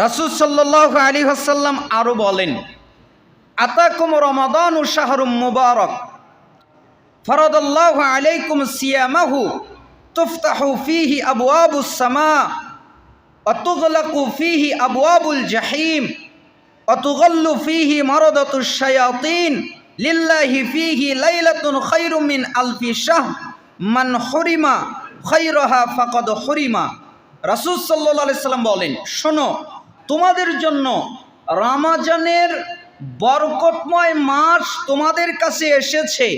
রাসূল সাল্লাল্লাহু আলাইহি ওয়াসাল্লাম আরো বলেন, আতাকুম রমাদানু শাহরুম মুবারক ফারাদাল্লাহু আলাইকুম সিয়ামাহু তুফতাহু ফীহি আবওয়াবুস সামা ওয়া তুগলাকু ফীহি আবওয়াবুল জাহিম ওয়া তুগাল্লু ফীহি মারাদাতুশ শায়াতিন লিল্লাহি ফীহি লাইলাতুন খায়রুম মিন আলফি শাহর মান হুরিমা খায়রাহা ফাকাদ হুরিমা। রাসূল সাল্লাল্লাহু আলাইহি সাল্লাম বলেন, শোনো, তোমাদের জন্য রমজানের বরকতময় মাস তোমাদের কাছে এসেছে।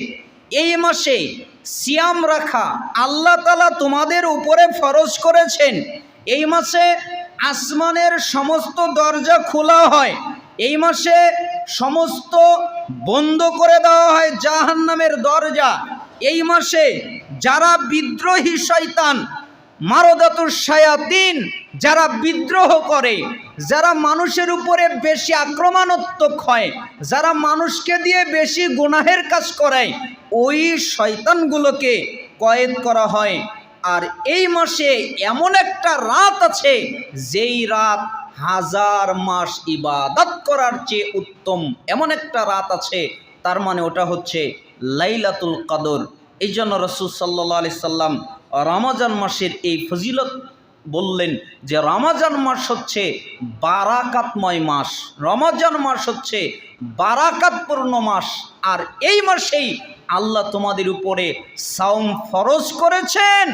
এই মাসে সিয়াম রাখা আল্লাহ তাআলা তোমাদের উপরে ফরজ করেছেন। এই মাসে আসমানের সমস্ত দরজা খোলা হয়। এই মাসে সমস্ত বন্ধ করে দেওয়া হয় জাহান্নামের দরজা। এই মাসে যারা বিদ্রোহী শয়তান, মারদাতুশ শায়াতিন, যারা বিদ্রোহ করে, যারা মানুষের উপরে বেশি আক্রমণাত্মক হয়, যারা মানুষকে দিয়ে বেশি গুনাহের কাজ করায়, ওই শয়তানগুলোকে কয়েদ করা হয়। আর এই মাসে এমন একটা রাত আছে যেই রাত হাজার মাস ইবাদত করার চেয়ে উত্তম। এমন একটা রাত আছে, তার মানে ওটা হচ্ছে লাইলাতুল কদর। এই জন্য রাসূল সাল্লাল্লাহু আলাইহি সাল্লাম রমজান মাসের এই ফজিলত বললেন যে রমজান মাস হচ্ছে বারাকাতময় মাস, রমজান মাস হচ্ছে বারাকাতপূর্ণ মাস। আর এই মাসেই আল্লাহ তোমাদের উপরে সাওম ফরজ করেছেন,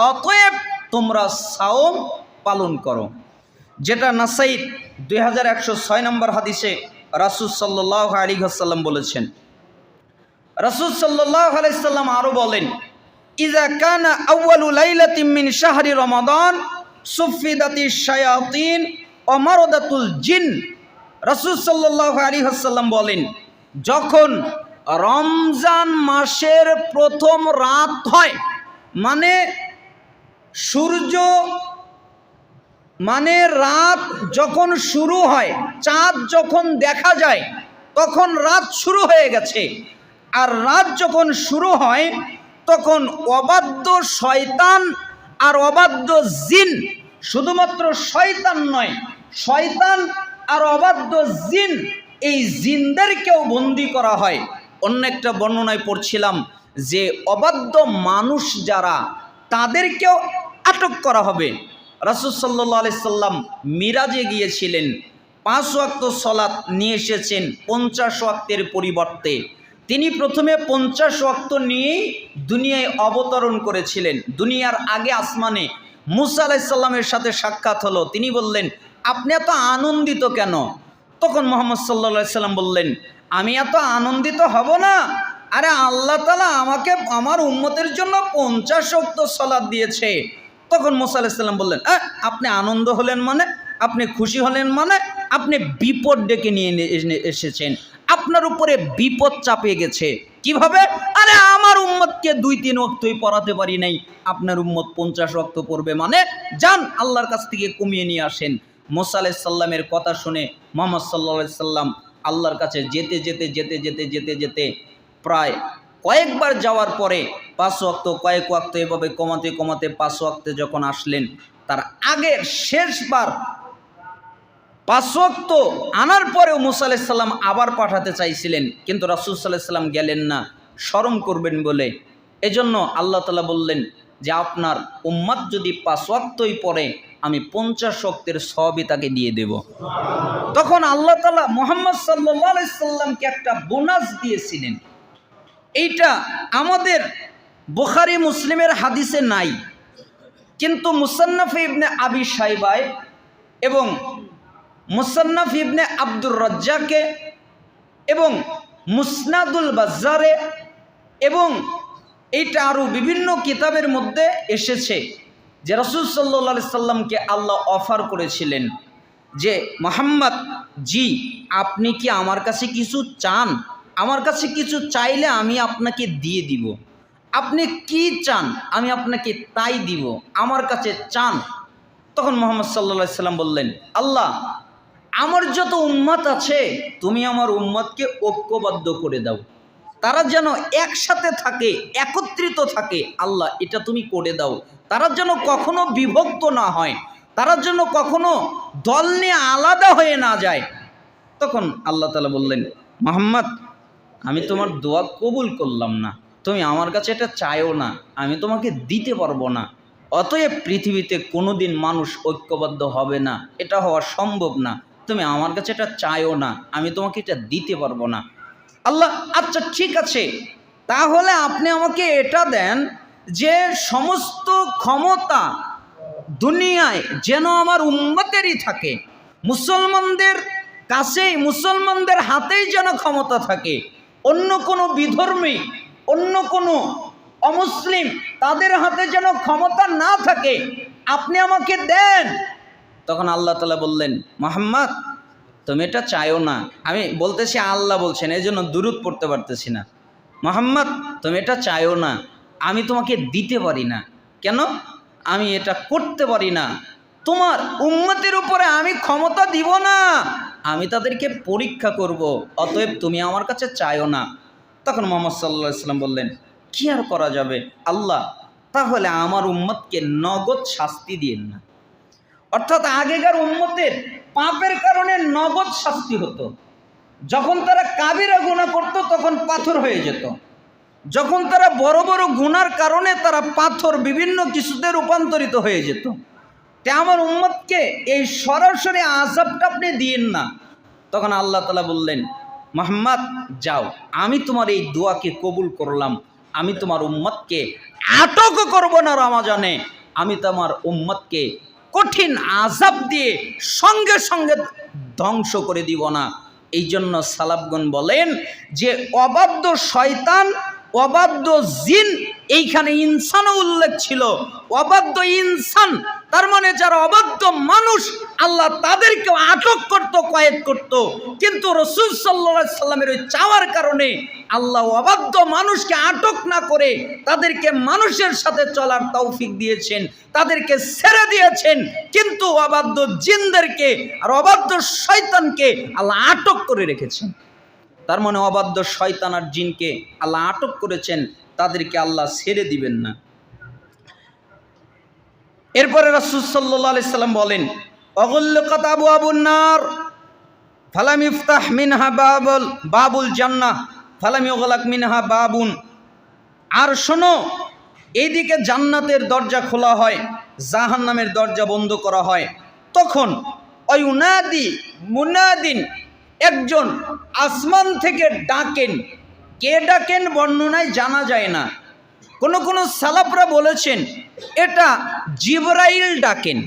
অতএব তোমরা সাওম পালন করো। যেটা নাসাই 2106 নম্বর হাদিসে রাসূল সাল্লাল্লাহু আলাইহি ওয়াসাল্লাম বলেছেন। রাসূল সাল্লাল্লাহু আলাইহি সাল্লাম আরো বলেন, ইযা কানা আউয়ালু লাইলাতিন মিন শাহরি রমাদান সুফিদাতিশ শায়াতিন ওয়া মারাদাতুল জিন। রাসূল সাল্লাল্লাহু আলাইহি ওয়াসাল্লাম বলেন, যখন রমজান মাসের প্রথম রাত হয়, মানে সূর্য মানে রাত যখন শুরু হয়, চাঁদ যখন দেখা যায় তখন রাত শুরু হয়ে গেছে। আর রাত যখন শুরু হয় তখন অবাধ্য শয়তান আর অবাধ্য জিন, শুধুমাত্র শয়তান নয়, শয়তান আর অবাধ্য জিন, এই জিনদেরকেও বন্দী করা হয়। অন্য একটা বর্ণনায় পড়ছিলাম যে অবাধ্য মানুষ যারা, তাদেরকেও আটক করা হবে। রাসূল সাল্লাল্লাহু আলাইহি সাল্লাম মিরাজে গিয়েছিলেন, 5 ওয়াক্ত সালাত নিয়ে এসেছেন 50 ওয়াক্তের পরিবর্তে। তিনি প্রথমে 50 ওয়াক্ত নিয়েই দুনিয়ায় অবতরণ করেছিলেন। দুনিয়ার আগে আসমানে মুসা আলাইহিস সালামের সাথে সাক্ষাৎ হলো। তিনি বললেন, আপনি এত আনন্দিত কেন? তখন মুহাম্মদ সাল্লাল্লাহু আলাইহি সাল্লাম বললেন, আমি এত আনন্দিত হব না? আরে আল্লাহ তাআলা আমাকে আমার উম্মতের জন্য 50 ওয়াক্ত সালাত দিয়েছে। তখন মুসা আলাইহিস সালাম বললেন, আপনি আনন্দ হলেন মানে, আপনি খুশি হলেন মানে, আপনি বিপদ ডেকে নিয়ে এসেছেন, আপনার উপরে বিপদ চাপিয়ে গেছে। কিভাবে? আরে আমার উম্মতকে 2-3 ওয়াক্তই পড়াতে পারি নাই, আপনার উম্মত 50 ওয়াক্ত পড়বে, মানে যান আল্লাহর কাছ থেকে কমিয়ে নিয়ে আসেন। মুসা আলাইহিস সালামের কথা শুনে মুহাম্মদ সাল্লাল্লাহু আলাইহি সাল্লাম আল্লাহর কাছে যেতে যেতে যেতে যেতে যেতে যেতে প্রায় কয়েকবার যাওয়ার পরে 5 ওয়াক্ত, কয়েক ওয়াক্ত, এভাবে কমাতে কমাতে 5 ওয়াক্তে যখন আসলেন, তার আগের শেষবার 5 ওয়াক্ত আনার পরেও মুসা আলাইহিস সালাম আবার পাঠাতে চাইছিলেন, কিন্তু রাসূল সাল্লাল্লাহু আলাইহি সাল্লাম গেলেন না, শরম করবেন বলে। এজন্য আল্লাহ তাআলা বললেন যে আপনার উম্মত যদি 5 ওয়াক্তই পড়ে, আমি 50 ওয়াক্তের সওয়াবই তাকে দিয়ে দেব। তখন আল্লাহ তাআলা মুহাম্মদ সাল্লাল্লাহু আলাইহি সাল্লামকে একটা বোনাস দিয়েছিলেন। এইটা আমাদের বুখারী মুসলিমের হাদিসে নাই, কিন্তু মুসান্নাফ ইবনে আবি শাইবায় এবং মুসান্নাফ ইবনে আব্দুর রাজ্জাকে এবং মুসনাদুল বাজ্জারে এবং এইটা আরও বিভিন্ন কিতাবের মধ্যে এসেছে যে রাসূল সাল্লাল্লাহু আলাইহি সাল্লামকে আল্লাহ অফার করেছিলেন যে মুহাম্মদ জি, আপনি কি আমার কাছে কিছু চান? আমার কাছে কিছু চাইলে আমি আপনাকে দিয়ে দিব। আপনি কি চান আমি আপনাকে তাই দিব, আমার কাছে চান। তখন মুহাম্মদ সাল্লাল্লাহু আলাইহি সাল্লাম বললেন, আল্লাহ, আমার যত উম্মত আছে তুমি আমার উম্মতকে ঐক্যবদ্ধ করে দাও, তারা যেন একসাথে থাকে, একত্রিত থাকে। আল্লাহ, এটা তুমি করে দাও, তারা যেন কখনো বিভক্ত না হয়। তার জন্য কখনো দল নিয়ে আলাদা হয়ে না যায়। তখন আল্লাহ তাআলা বললেন, মুহাম্মদ, আমি তোমার দোয়া কবুল করলাম না, তুমি আমার কাছে এটা চাইও না, আমি তোমাকে দিতে পারবো না। অতএব পৃথিবীতে কোনোদিন মানুষ ঐক্যবদ্ধ হবে না, এটা হওয়া সম্ভব না। তুমি আমার কাছে এটা চাইও না, আমি তোমাকে এটা দিতে পারবো না। আল্লাহ, আচ্ছা ঠিক আছে, তাহলে আপনি আমাকে এটা দেন যে সমস্ত ক্ষমতা দুনিয়ায় যেন আমার উম্মতেরই থাকে, মুসলমানদের কাছেই, মুসলমানদের হাতেই যেন ক্ষমতা থাকে, অন্য কোনো বিধর্মী, অন্য কোনো অমুসলিম তাদের হাতে যেন ক্ষমতা না থাকে, আপনি আমাকে দেন। তখন আল্লাহ তাআলা বললেন, মুহাম্মদ, তুমি এটা চাইও না। আমি বলতেছি আল্লাহ বলছেন, এই জন্য দুরূদ পড়তে পারতেছি না। মুহাম্মদ, তুমি এটা চাইও না, আমি তোমাকে দিতে পারি না। কেন? আমি এটা করতে পারি না। তোমার উম্মতের উপরে আমি ক্ষমতা দিব না, আমি তাদেরকে পরীক্ষা করব, অতএব তুমি আমার কাছে চাইও না। তখন মুহাম্মদ সাল্লাল্লাহু আলাইহি ওয়াসাল্লাম বললেন, কি আর করা যাবে আল্লাহ, তাহলে আমার উম্মতকে নগদ শাস্তি দিয়েন না। অর্থাৎ আগেকার উম্মতের পাপের কারণে নগদ শাস্তি হতো। যখন তারা কাবিরা গুনাহ করত তখন পাথর হয়ে যেত, যখন তারা বড় বড় গুনার কারণে তারা পাথর বিভিন্ন কিছুতে রূপান্তরিত হয়ে যেত। তে আমার উম্মতকে এই সরাসরি আযাবটা আপনি দিয়েন না। তখন আল্লাহ তাআলা বললেন, মুহাম্মদ যাও, আমি তোমার এই দোয়াকে কবুল করলাম, আমি তোমার উম্মতকে আটক করব না রমজানে, আমি তোমার উম্মতকে কঠিন আযাব দিয়ে সঙ্গে সঙ্গে ধ্বংস করে দিব না। এই জন্য সালাফগণ বলেন যে অবাধ্য শয়তান, অবাধ্য জিন, এইখানে ইনসানও উল্লেখ ছিল। অবাধ্য ইনসান তার মানে যারা অবাধ্য মানুষ, আল্লাহ তাদেরকে আটক করত, কয়েদ করত। কিন্তু রাসূল সাল্লাল্লাহু আলাইহি সাল্লামের ওই চাওয়ার কারণে আল্লাহ অবাধ্য মানুষকে আটক না করে তাদেরকে মানুষের সাথে চলার তৌফিক দিয়েছেন, তাদেরকে ছেড়ে দিয়েছেন। কিন্তু অবাধ্য জিনদেরকে আর অবাধ্য শয়তানকে আল্লাহ আটক করে রেখেছেন। তার মানে অবাধ্য শয়তান আর জিনকে আল্লাহ আটক করেছেন, তাদেরকে আল্লাহ ছেড়ে দিবেন না। এরপরে রাসূল সাল্লাল্লাহু আলাইহি সাল্লাম বলেন, অগুল্লিকাত আবওয়াবুন নার ফালাম ইফতাহ মিনহা বাবুল জান্নাহ ফালাম ইউগলাক মিনহা বাবুন। আর শোনো, এইদিকে জান্নাতের দরজা খোলা হয়, জাহান্নামের দরজা বন্ধ করা হয়। তখন অয়ুনাদি মুনাদিন, একজন আসমান থেকে ডাকেন। কে ডাকেন বর্ণনায় জানা যায় না। কোন সালাফরা বলেছেন এটা জিবরাইল ডাকেন,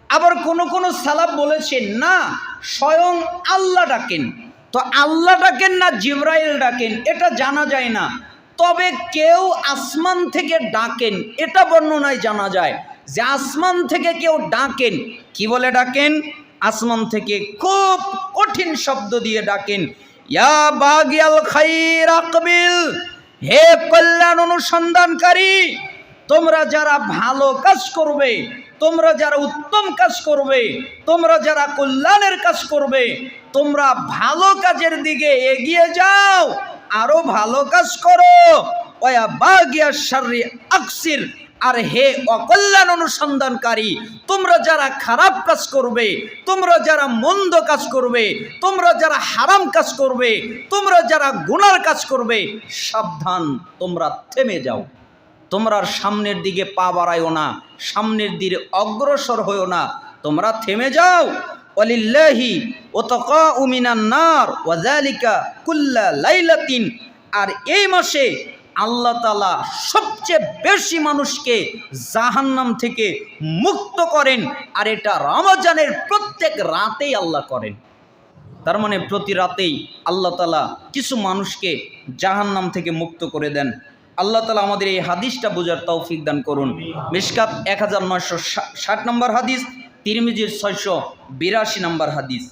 আবার কোন সালাফ বলেছেন না, স্বয়ং আল্লাহ ডাকেন। তো আল্লাহ ডাকেন না জিবরাইল ডাকেন এটা জানা যায় না। তবে কেউ আসমান থেকে ডাকেন এটা বর্ণনায় জানা যায় যে আসমান থেকে কেউ ডাকেন। কি বলে ডাকেন? আসমান থেকে খুব কঠিন শব্দ দিয়ে ডাকেন, ইয়া বাগিয়াল খাইর আকবিল, হে কল্যাণ অনুসন্ধানকারী, তোমরা যারা ভালো কাজ করবে, তোমরা যারা উত্তম কাজ করবে, তোমরা যারা কল্যাণের কাজ করবে, তোমরা ভালো কাজের দিকে এগিয়ে যাও, আরো ভালো কাজ করো। ওয়া বাগিয়া শাররি আকসির, আর হে অকল্যাণ অনুসন্ধানকারী, তোমরা যারা খারাপ কাজ করবে, তোমরা যারা মন্দ কাজ করবে, তোমরা যারা হারাম কাজ করবে, তোমরা যারা গুনার কাজ করবে, সাবধান, তোমরা থেমে যাও। তোমরা সামনের দিকে পা বাড়াইও না, সামনের দিকে অগ্রসর হইও না, তোমরা থেমে যাও। ওয়ালিল্লাহি ওয়াতাকাউ মিনান নার ওয়া যালিকা কুল্লা লাইলাতিন। আর এই মাসে আল্লাহ তাআলা সবচেয়ে বেশি মানুষকে জাহান্নাম থেকে মুক্ত করেন, আর এটা রমজানের প্রত্যেক রাতেই আল্লাহ করেন। তার মানে প্রতি রাতেই আল্লাহ তাআলা কিছু মানুষকে জাহান্নাম থেকে মুক্ত করে দেন। আল্লাহ তাআলা আমাদের এই হাদিসটা বোঝার তৌফিক দান করুন। মিশকাত 1960 নম্বর হাদিস, তিরমিজির 682 নম্বর হাদিস।